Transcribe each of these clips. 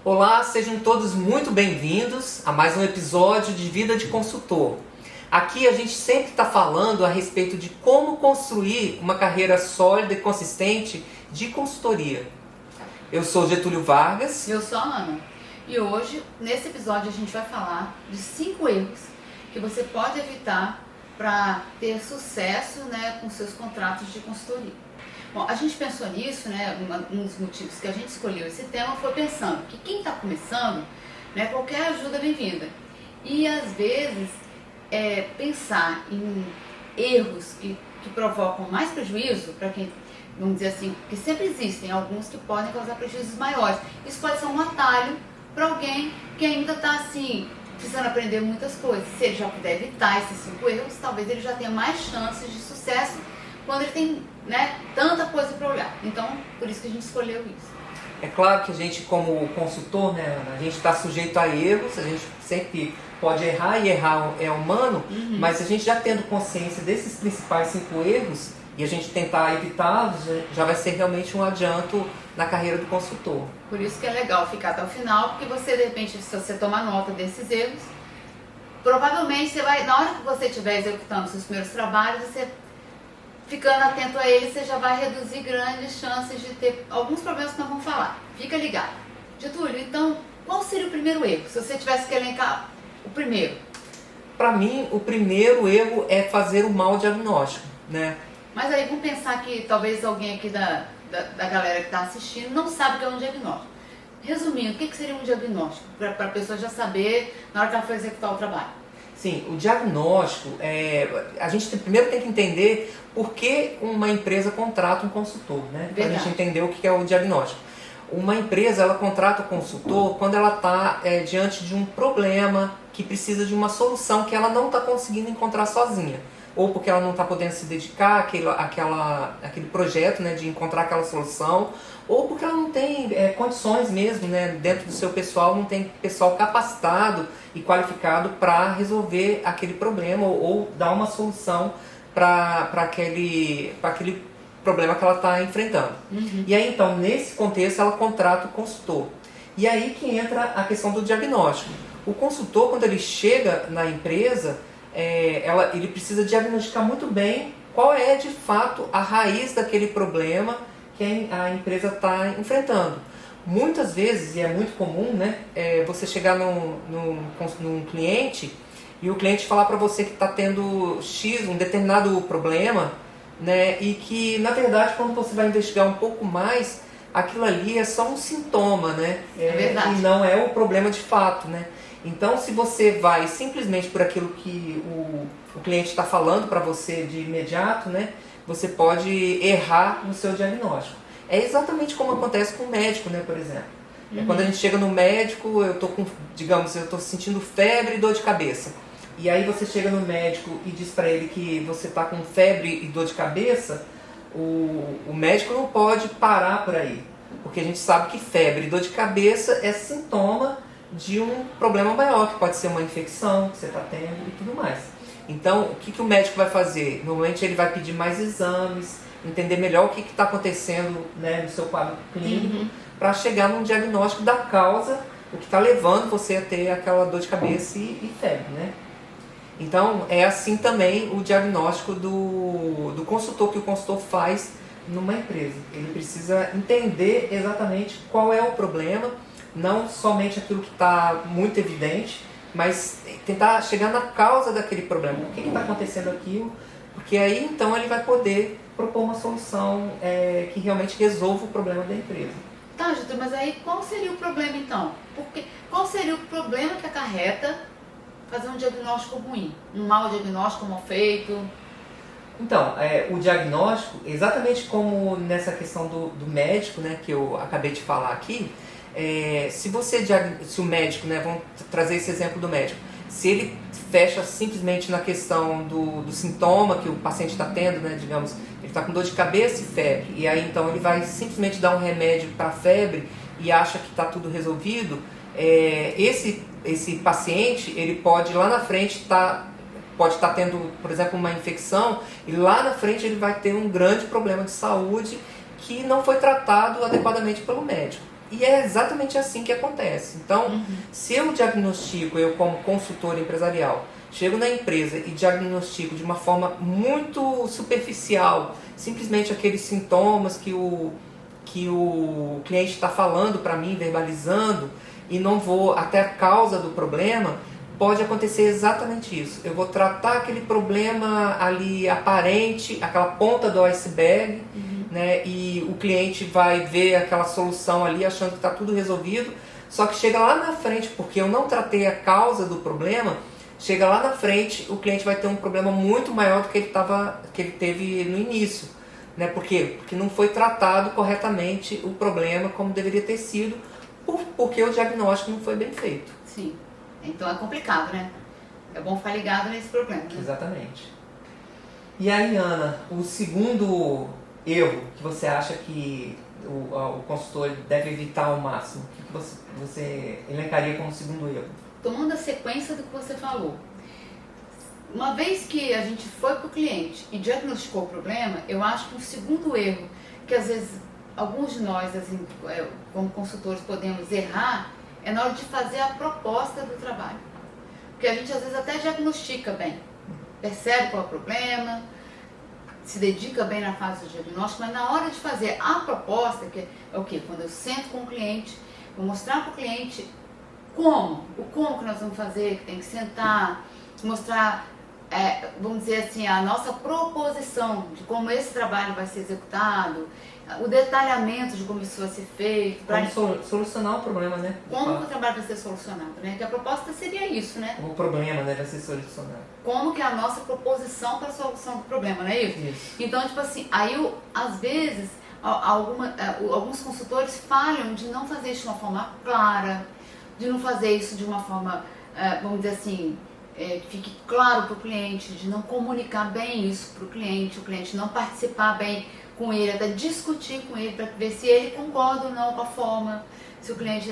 Olá, sejam todos muito bem-vindos a mais um episódio de Vida de Consultor. Aqui a gente sempre está falando a respeito de como construir uma carreira sólida e consistente de consultoria. Eu sou Getúlio Vargas. Eu sou a Ana. E hoje, nesse episódio, a gente vai falar de 5 erros que você pode evitar para ter sucesso, com seus contratos de consultoria. Bom, a gente pensou nisso, um dos motivos que a gente escolheu esse tema foi pensando que quem está começando, qualquer ajuda é bem-vinda. E às vezes, pensar em erros que provocam mais prejuízo, para quem, vamos dizer assim, que sempre existem alguns que podem causar prejuízos maiores. Isso pode ser um atalho para alguém que ainda está assim, precisando aprender muitas coisas. Se ele já puder evitar esses 5 erros, talvez ele já tenha mais chances de sucesso quando ele tem tanta coisa para olhar. Então, por isso que a gente escolheu isso. É claro que a gente, como consultor, a gente está sujeito a erros, a gente sempre pode errar, e errar é humano, mas a gente já tendo consciência desses principais 5 erros e a gente tentar evitá-los, já vai ser realmente um adianto na carreira do consultor. Por isso que é legal ficar até o final, porque você, de repente, se você tomar nota desses erros, provavelmente você vai, na hora que você estiver executando seus primeiros trabalhos, você ficando atento a eles, você já vai reduzir grandes chances de ter alguns problemas que nós vamos falar. Fica ligado. Getúlio, então, qual seria o primeiro erro? Se você tivesse que elencar o primeiro. Para mim, o primeiro erro é fazer o mau diagnóstico, Mas aí vamos pensar que talvez alguém aqui da galera que está assistindo não sabe o que é um diagnóstico. Resumindo, o que seria um diagnóstico? Para a pessoa já saber na hora que ela for executar o trabalho. Sim, o diagnóstico, a gente primeiro tem que entender por que uma empresa contrata um consultor, para a gente entender o que é o diagnóstico. Uma empresa, ela contrata o consultor quando ela está diante de um problema que precisa de uma solução que ela não está conseguindo encontrar sozinha. Ou porque ela não está podendo se dedicar àquele projeto, de encontrar aquela solução, ou porque ela não tem condições mesmo, dentro do seu pessoal, não tem pessoal capacitado e qualificado para resolver aquele problema ou dar uma solução para aquele problema que ela está enfrentando. E aí, então, nesse contexto, ela contrata o consultor. E aí que entra a questão do diagnóstico. O consultor, quando ele chega na empresa, ele precisa diagnosticar muito bem qual é, de fato, a raiz daquele problema que a empresa está enfrentando. Muitas vezes, e é muito comum, você chegar num cliente e o cliente falar para você que está tendo um determinado problema, e que, na verdade, quando você vai investigar um pouco mais, aquilo ali é só um sintoma, É verdade. E não é o problema de fato, Então, se você vai simplesmente por aquilo que o cliente está falando para você de imediato, você pode errar no seu diagnóstico. É exatamente como acontece com o médico, por exemplo. Quando a gente chega no médico, eu estou sentindo febre e dor de cabeça. E aí você chega no médico e diz para ele que você está com febre e dor de cabeça, o médico não pode parar por aí. Porque a gente sabe que febre e dor de cabeça é sintoma de um problema maior, que pode ser uma infecção que você está tendo e tudo mais. Então, o que o médico vai fazer? Normalmente ele vai pedir mais exames, entender melhor o que está acontecendo no seu quadro clínico, para chegar num diagnóstico da causa, o que está levando você a ter aquela dor de cabeça e febre, Então, é assim também o diagnóstico do consultor, que o consultor faz numa empresa. Ele precisa entender exatamente qual é o problema, não somente aquilo que está muito evidente, mas tentar chegar na causa daquele problema. O que está acontecendo aquilo? Porque aí, então, ele vai poder propor uma solução que realmente resolva o problema da empresa. Tá, Getúlio, mas aí qual seria o problema, então? Qual seria o problema que acarreta fazer um diagnóstico ruim? Um mau diagnóstico mal feito? Então, o diagnóstico, exatamente como nessa questão do médico, que eu acabei de falar aqui, se o médico, vamos trazer esse exemplo do médico, se ele fecha simplesmente na questão do sintoma que o paciente está tendo, digamos, ele está com dor de cabeça e febre, e aí então ele vai simplesmente dar um remédio para a febre e acha que está tudo resolvido, esse paciente, ele pode lá na frente pode estar tendo, por exemplo, uma infecção, e lá na frente ele vai ter um grande problema de saúde que não foi tratado adequadamente pelo médico. E é exatamente assim que acontece. Então, se eu diagnostico, eu como consultor empresarial, chego na empresa e diagnostico de uma forma muito superficial, simplesmente aqueles sintomas que o cliente está falando para mim, verbalizando, e não vou até a causa do problema, pode acontecer exatamente isso. Eu vou tratar aquele problema ali aparente, aquela ponta do iceberg, né, e o cliente vai ver aquela solução ali achando que está tudo resolvido, só que chega lá na frente, porque eu não tratei a causa do problema, chega lá na frente, o cliente vai ter um problema muito maior do que ele teve no início. Né? Por quê? Porque não foi tratado corretamente o problema como deveria ter sido, porque o diagnóstico não foi bem feito. Sim. Então é complicado, né? É bom ficar ligado nesse problema. Né? Exatamente. E aí, Ana, o segundo erro que você acha que o consultor deve evitar ao máximo, o que você elencaria como segundo erro? Tomando a sequência do que você falou. Uma vez que a gente foi para o cliente e diagnosticou o problema, eu acho que um segundo erro, que às vezes alguns de nós, assim, como consultores, podemos errar, é na hora de fazer a proposta do trabalho. Porque a gente às vezes até diagnostica bem, percebe qual é o problema, se dedica bem na fase do diagnóstico, mas na hora de fazer a proposta, que é o quê? Quando eu sento com o cliente, vou mostrar para o cliente como que nós vamos fazer, que tem que sentar, mostrar, vamos dizer assim, a nossa proposição de como esse trabalho vai ser executado, o detalhamento de como isso vai ser feito. Como solucionar o problema, né? Como que o trabalho vai ser solucionado, né? Que a proposta seria isso, né? O problema, né, vai ser solucionado. Como que é a nossa proposição para a solução do problema, não é isso? Isso. Então, tipo assim, aí às vezes alguns consultores falham de não fazer isso de uma forma clara, de não fazer isso de uma forma, vamos dizer assim, que fique claro para o cliente, de não comunicar bem isso para o cliente não participar bem com ele, até discutir com ele para ver se ele concorda ou não com a forma, se o cliente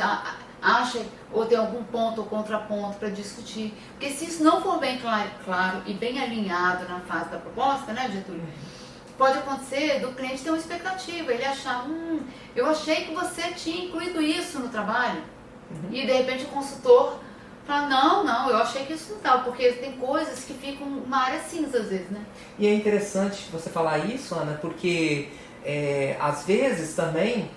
acha ou tem algum ponto ou contraponto para discutir. Porque se isso não for bem claro e bem alinhado na fase da proposta, né, Getúlio? Pode acontecer do cliente ter uma expectativa, ele achar, eu achei que você tinha incluído isso no trabalho. E de repente o consultor fala, não, eu achei que isso não estava, porque tem coisas que ficam uma área cinza às vezes, né? E é interessante você falar isso, Ana, porque às vezes também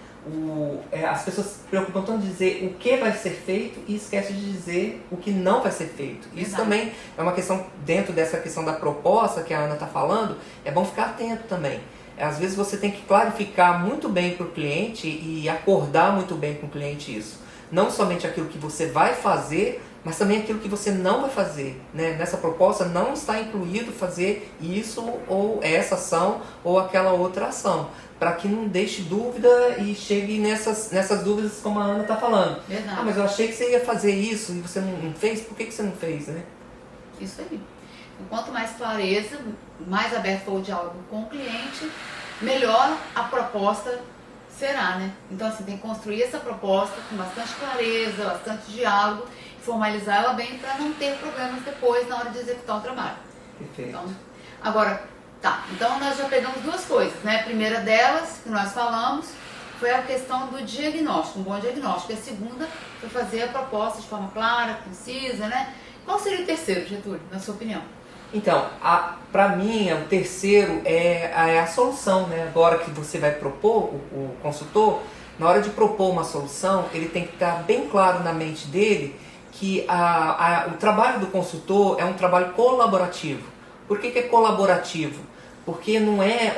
as pessoas se preocupam tanto em dizer o que vai ser feito e esquecem de dizer o que não vai ser feito. Isso Exato. também é uma questão, dentro dessa questão da proposta que a Ana está falando, é bom ficar atento também. Às vezes você tem que clarificar muito bem para o cliente e acordar muito bem com o cliente isso. Não somente aquilo que você vai fazer, mas também aquilo que você não vai fazer. Né? Nessa proposta não está incluído fazer isso ou essa ação ou aquela outra ação, para que não deixe dúvida e chegue nessas dúvidas como a Ana está falando. Verdade. Mas eu achei que você ia fazer isso e você não fez, por que você não fez? Né? Isso aí. Então, quanto mais clareza, mais aberto for o diálogo com o cliente, melhor a proposta será, né? Então, assim, tem que construir essa proposta com bastante clareza, bastante diálogo, formalizar ela bem para não ter problemas depois na hora de executar o trabalho. Perfeito. Então, agora, então nós já pegamos duas coisas, né? A primeira delas, que nós falamos, foi a questão do diagnóstico, um bom diagnóstico. E a segunda foi fazer a proposta de forma clara, concisa, né? Qual seria o terceiro, Getúlio, na sua opinião? Então, para mim, o terceiro é a solução, né? Agora que você vai propor, o consultor, na hora de propor uma solução, ele tem que estar bem claro na mente dele que o trabalho do consultor é um trabalho colaborativo. Por que é colaborativo? Porque não é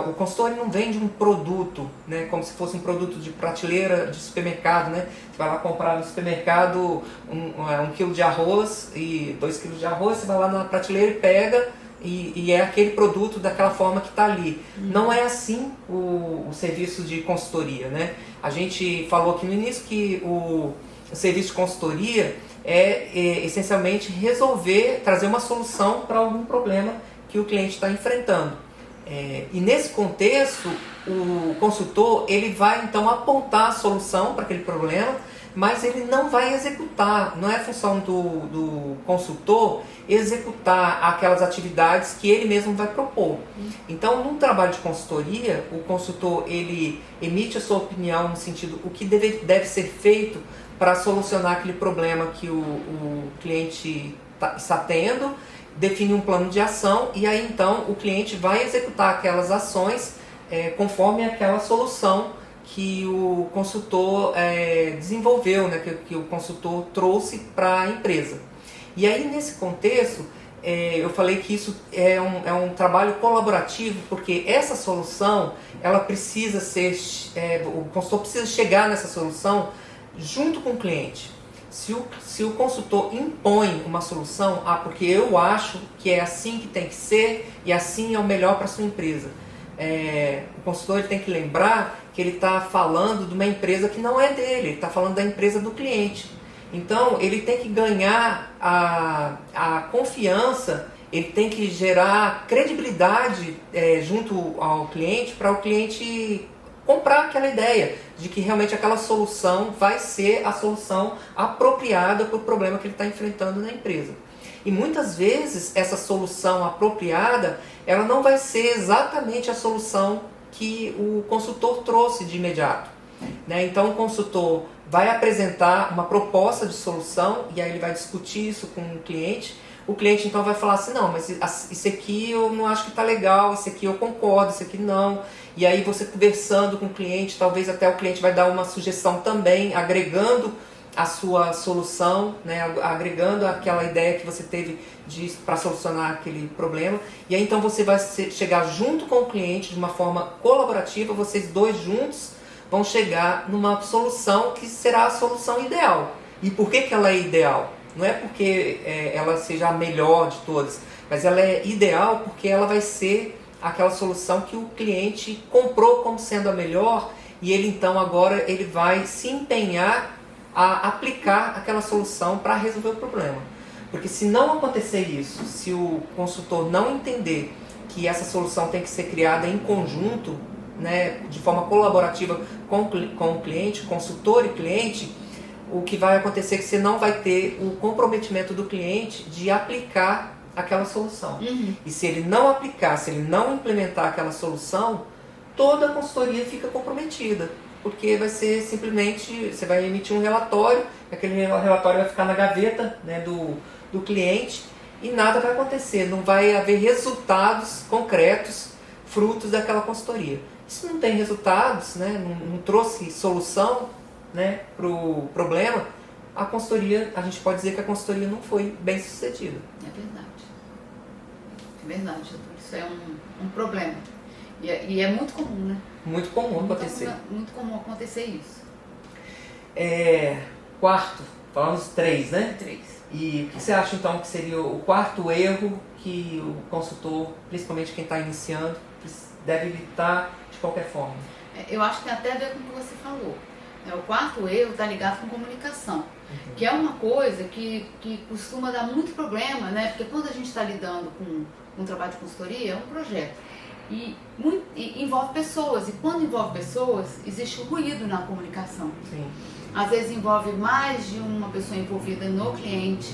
o consultor não vende um produto, né, como se fosse um produto de prateleira de supermercado, né? Você vai lá comprar no supermercado 1 quilo de arroz e 2 quilos de arroz, você vai lá na prateleira e pega e é aquele produto daquela forma que está ali. Não é assim o serviço de consultoria, né? A gente falou aqui no início que o serviço de consultoria é essencialmente trazer uma solução para algum problema que o cliente está enfrentando. E nesse contexto, o consultor ele vai então apontar a solução para aquele problema, mas ele não vai executar. Não é função do consultor executar aquelas atividades que ele mesmo vai propor. Então, num trabalho de consultoria, o consultor ele emite a sua opinião no sentido o que deve ser feito para solucionar aquele problema que o cliente está tendo, define um plano de ação e aí então o cliente vai executar aquelas ações conforme aquela solução que o consultor desenvolveu, né, que o consultor trouxe para a empresa. E aí nesse contexto, eu falei que isso é um trabalho colaborativo, porque essa solução, ela precisa ser, o consultor precisa chegar nessa solução junto com o cliente. Se o consultor impõe uma solução, porque eu acho que é assim que tem que ser e assim é o melhor para a sua empresa. O consultor ele tem que lembrar que ele está falando de uma empresa que não é dele, ele está falando da empresa do cliente. Então ele tem que ganhar a confiança, ele tem que gerar credibilidade junto ao cliente para o cliente comprar aquela ideia de que realmente aquela solução vai ser a solução apropriada para o problema que ele está enfrentando na empresa. E muitas vezes essa solução apropriada, ela não vai ser exatamente a solução que o consultor trouxe de imediato, né? Então o consultor vai apresentar uma proposta de solução e aí ele vai discutir isso com o cliente então vai falar assim, não, mas isso aqui eu não acho que está legal, isso aqui eu concordo, isso aqui não. E aí você conversando com o cliente, talvez até o cliente vai dar uma sugestão também, agregando a sua solução, né, agregando aquela ideia que você teve para solucionar aquele problema. E aí então você vai chegar junto com o cliente de uma forma colaborativa, vocês dois juntos vão chegar numa solução que será a solução ideal. E por que ela é ideal? Não é porque ela seja a melhor de todas, mas ela é ideal porque ela vai ser aquela solução que o cliente comprou como sendo a melhor e ele então agora ele vai se empenhar a aplicar aquela solução para resolver o problema. Porque se não acontecer isso, se o consultor não entender que essa solução tem que ser criada em conjunto, né, de forma colaborativa com o cliente, consultor e cliente, o que vai acontecer é que você não vai ter o comprometimento do cliente de aplicar aquela solução. E se ele não aplicar, se ele não implementar aquela solução, toda a consultoria fica comprometida. Porque vai ser simplesmente, você vai emitir um relatório, aquele relatório vai ficar na gaveta, né, do cliente e nada vai acontecer, não vai haver resultados concretos, frutos daquela consultoria. Se não tem resultados, né, não trouxe solução, né, para o problema, a consultoria, a gente pode dizer que a consultoria não foi bem sucedida. É verdade. É verdade, doutor. Isso é um problema. E é muito comum, né? Muito comum acontecer. Muito comum acontecer isso. Quarto, falamos 3, né? 3. E o que você acha então que seria o quarto erro que o consultor, principalmente quem está iniciando, deve evitar de qualquer forma? Eu acho que tem até a ver com o que você falou. O quarto erro está ligado com comunicação, que é uma coisa que costuma dar muito problema, né? Porque quando a gente está lidando com um trabalho de consultoria, é um projeto. E envolve pessoas, e quando envolve pessoas, existe ruído na comunicação. Sim. Às vezes envolve mais de uma pessoa envolvida no cliente,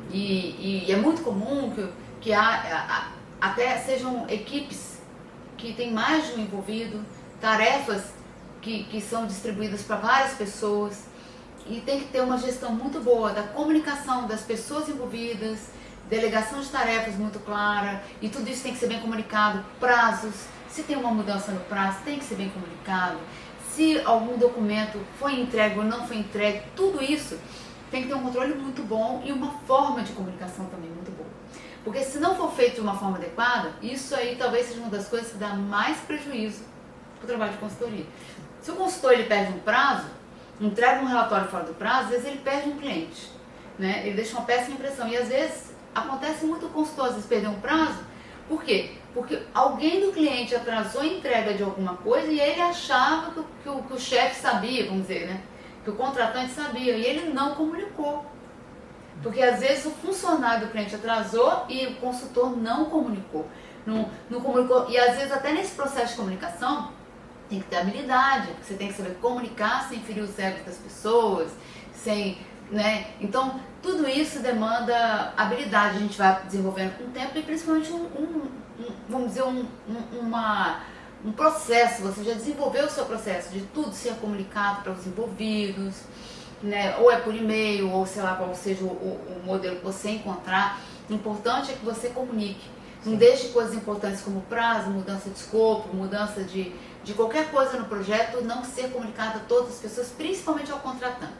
e é muito comum que até sejam equipes que tem mais de um envolvido, tarefas que são distribuídas para várias pessoas, e tem que ter uma gestão muito boa da comunicação das pessoas envolvidas, delegação de tarefas muito clara, e tudo isso tem que ser bem comunicado, prazos, se tem uma mudança no prazo, tem que ser bem comunicado, se algum documento foi entregue ou não foi entregue, tudo isso tem que ter um controle muito bom e uma forma de comunicação também muito boa. Porque se não for feito de uma forma adequada, isso aí talvez seja uma das coisas que dá mais prejuízo para o trabalho de consultoria. Se o consultor ele perde um prazo, entrega um relatório fora do prazo, às vezes ele perde um cliente, né? Ele deixa uma péssima impressão. E às vezes acontece muito o consultor às vezes perder um prazo. Por quê? Porque alguém do cliente atrasou a entrega de alguma coisa e ele achava que o chefe sabia, vamos dizer, né? Que o contratante sabia, e ele não comunicou. Porque às vezes o funcionário do cliente atrasou e o consultor não comunicou. Não comunicou. E às vezes até nesse processo de comunicação, tem que ter habilidade, você tem que saber comunicar sem ferir os egos das pessoas, sem, né? Então, tudo isso demanda habilidade, a gente vai desenvolvendo com o tempo e principalmente vamos dizer, um processo, você já desenvolveu o seu processo de tudo ser comunicado para os envolvidos, né? Ou é por e-mail, ou sei lá qual seja o modelo que você encontrar. O importante é que você comunique. Não deixe coisas importantes como prazo, mudança de escopo, mudança de qualquer coisa no projeto não ser comunicada a todas as pessoas, principalmente ao contratante,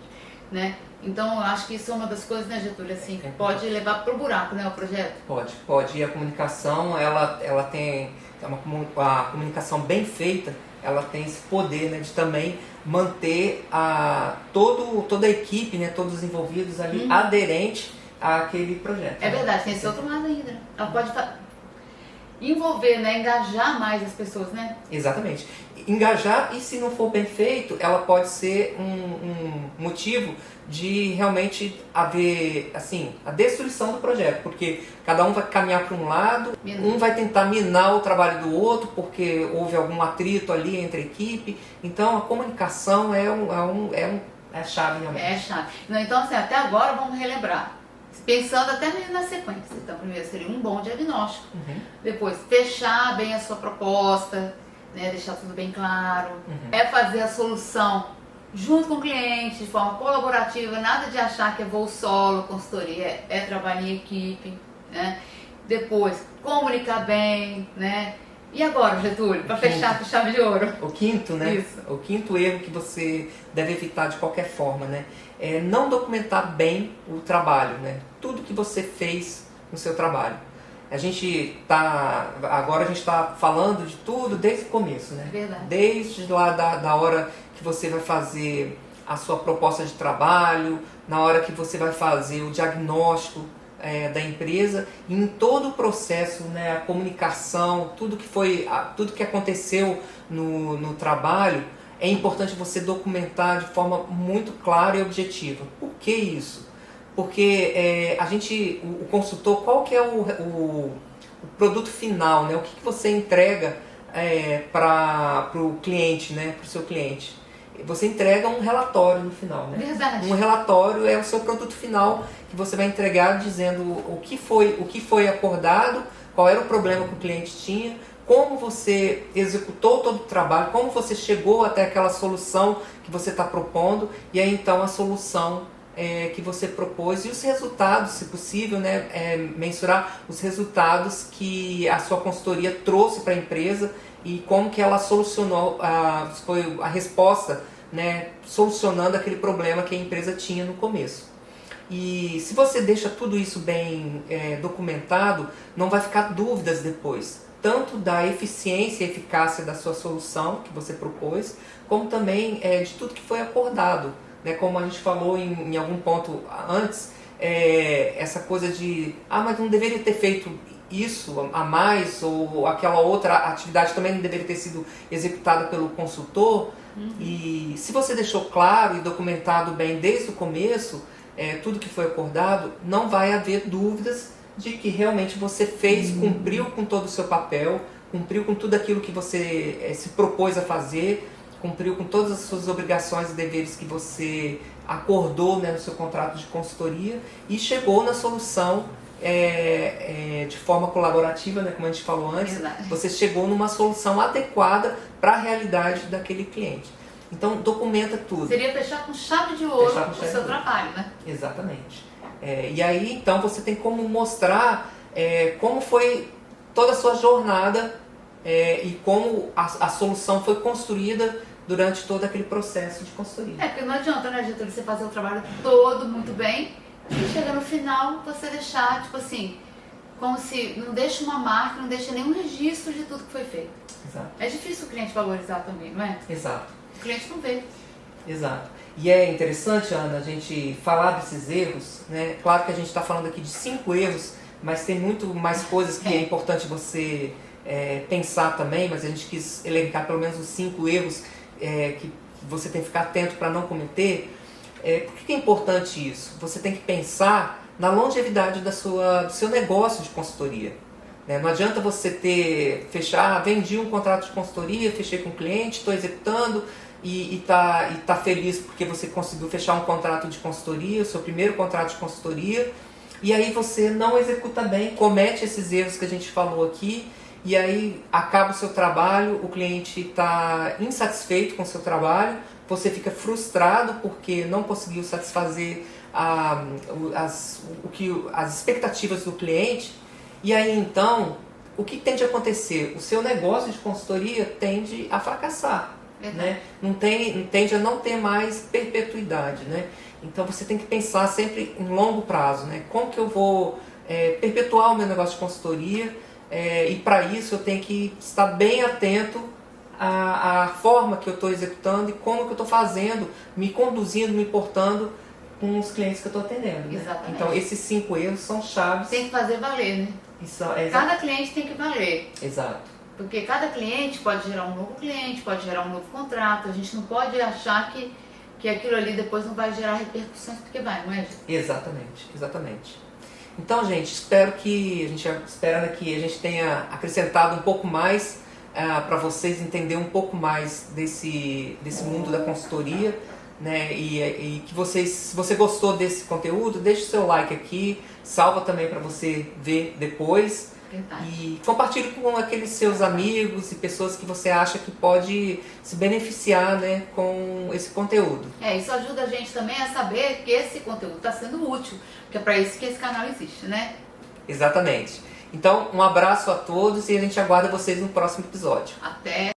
né? Então, eu acho que isso é uma das coisas, né, Getúlio, assim, que pode levar para o buraco, né, o projeto? Pode. E a comunicação, ela tem a comunicação bem feita, ela tem esse poder, né, de também manter toda a equipe, né, todos os envolvidos ali aderente àquele projeto. É verdade, tem esse outro lado ainda, né? Ela pode envolver, né, engajar mais as pessoas, né? Exatamente. Engajar, e se não for bem feito, ela pode ser um motivo de realmente haver, assim, a destruição do projeto, porque cada um vai caminhar para um lado, um vai tentar minar o trabalho do outro, porque houve algum atrito ali entre a equipe. Então, a comunicação é a chave, realmente. É a chave. Então, assim, até agora, vamos relembrar. Pensando até meio na sequência. Então, primeiro seria um bom diagnóstico. Depois, fechar bem a sua proposta, né, deixar tudo bem claro. É fazer a solução junto com o cliente, de forma colaborativa, nada de achar que é voo solo, consultoria, é trabalho em equipe, né? Depois, comunicar bem, né? E agora, Getúlio, para fechar com chave de ouro? O quinto, né? Isso. O quinto erro que você deve evitar de qualquer forma, né? É não documentar bem o trabalho, né? Tudo que você fez no seu trabalho. Agora a gente está falando de tudo desde o começo, né? Verdade. Desde lá da hora que você vai fazer a sua proposta de trabalho, na hora que você vai fazer o diagnóstico da empresa, e em todo o processo, né, a comunicação, tudo que aconteceu no trabalho, é importante você documentar de forma muito clara e objetiva. Por que isso? Porque o consultor, qual que é o produto final, né? O que você entrega para o cliente, né? Para o seu cliente? Você entrega um relatório no final, né? Verdade. Um relatório é o seu produto final que você vai entregar dizendo o que foi acordado, qual era o problema que o cliente tinha, como você executou todo o trabalho, como você chegou até aquela solução que você está propondo, e aí então a solução que você propôs e os resultados, se possível, né, mensurar os resultados que a sua consultoria trouxe para a empresa e como que ela solucionou, foi a resposta, né, solucionando aquele problema que a empresa tinha no começo. E se você deixa tudo isso bem documentado, não vai ficar dúvidas depois, tanto da eficiência e eficácia da sua solução que você propôs, como também de tudo que foi acordado. Como a gente falou em algum ponto antes, essa coisa de mas não deveria ter feito isso a mais, ou aquela outra atividade também não deveria ter sido executada pelo consultor. E se você deixou claro e documentado bem desde o começo tudo que foi acordado, não vai haver dúvidas de que realmente você cumpriu com todo o seu papel, cumpriu com tudo aquilo que você se propôs a fazer, cumpriu com todas as suas obrigações e deveres que você acordou, né, no seu contrato de consultoria, e chegou na solução de forma colaborativa, né, como a gente falou antes. Verdade. Você chegou numa solução adequada para a realidade daquele cliente. Então, documenta tudo. Seria fechar com chave de ouro o seu trabalho, né? Exatamente. E aí, então, você tem como mostrar como foi toda a sua jornada e como a solução foi construída durante todo aquele processo de consultoria. Porque não adianta, né, Getúlio, você fazer o trabalho todo muito bem e chegar no final você deixar, tipo assim, como se não deixa uma marca, não deixa nenhum registro de tudo que foi feito. Exato. É difícil o cliente valorizar também, não é? Exato. O cliente não vê. Exato. E é interessante, Ana, a gente falar desses erros, né? Claro que a gente está falando aqui de 5 erros, mas tem muito mais coisas que é importante você pensar também, mas a gente quis elencar pelo menos os 5 erros que você tem que ficar atento para não cometer. Por que é importante isso? Você tem que pensar na longevidade do seu negócio de consultoria. né? Não adianta você fechar, vendi um contrato de consultoria, fechei com o cliente, estou executando e tá feliz porque você conseguiu fechar um contrato de consultoria, o seu primeiro contrato de consultoria, e aí você não executa bem, comete esses erros que a gente falou aqui, e aí acaba o seu trabalho, o cliente está insatisfeito com o seu trabalho, você fica frustrado porque não conseguiu satisfazer as expectativas do cliente, e aí então, o que tende a acontecer? O seu negócio de consultoria tende a fracassar, né? Tende a não ter mais perpetuidade, né? Então você tem que pensar sempre em longo prazo, né? Como que eu vou perpetuar o meu negócio de consultoria? E para isso eu tenho que estar bem atento à forma que eu estou executando e como que eu estou fazendo, me conduzindo, me portando com os clientes que eu estou atendendo, né? Exatamente. Então esses 5 erros são chaves. Tem que fazer valer, né? Isso, cada cliente tem que valer. Exato. Porque cada cliente pode gerar um novo cliente, pode gerar um novo contrato. A gente não pode achar que aquilo ali depois não vai gerar repercussões, porque vai, não é? Exatamente, exatamente. Então, gente, espera que a gente tenha acrescentado um pouco mais para vocês entender um pouco mais desse mundo da consultoria, né? E que se você gostou desse conteúdo, deixe o seu like aqui, salva também para você ver depois. Verdade. E compartilhe com aqueles seus amigos e pessoas que você acha que pode se beneficiar, né, com esse conteúdo. Isso ajuda a gente também a saber que esse conteúdo está sendo útil, porque é para isso que esse canal existe, né? Exatamente. Então, um abraço a todos e a gente aguarda vocês no próximo episódio. Até!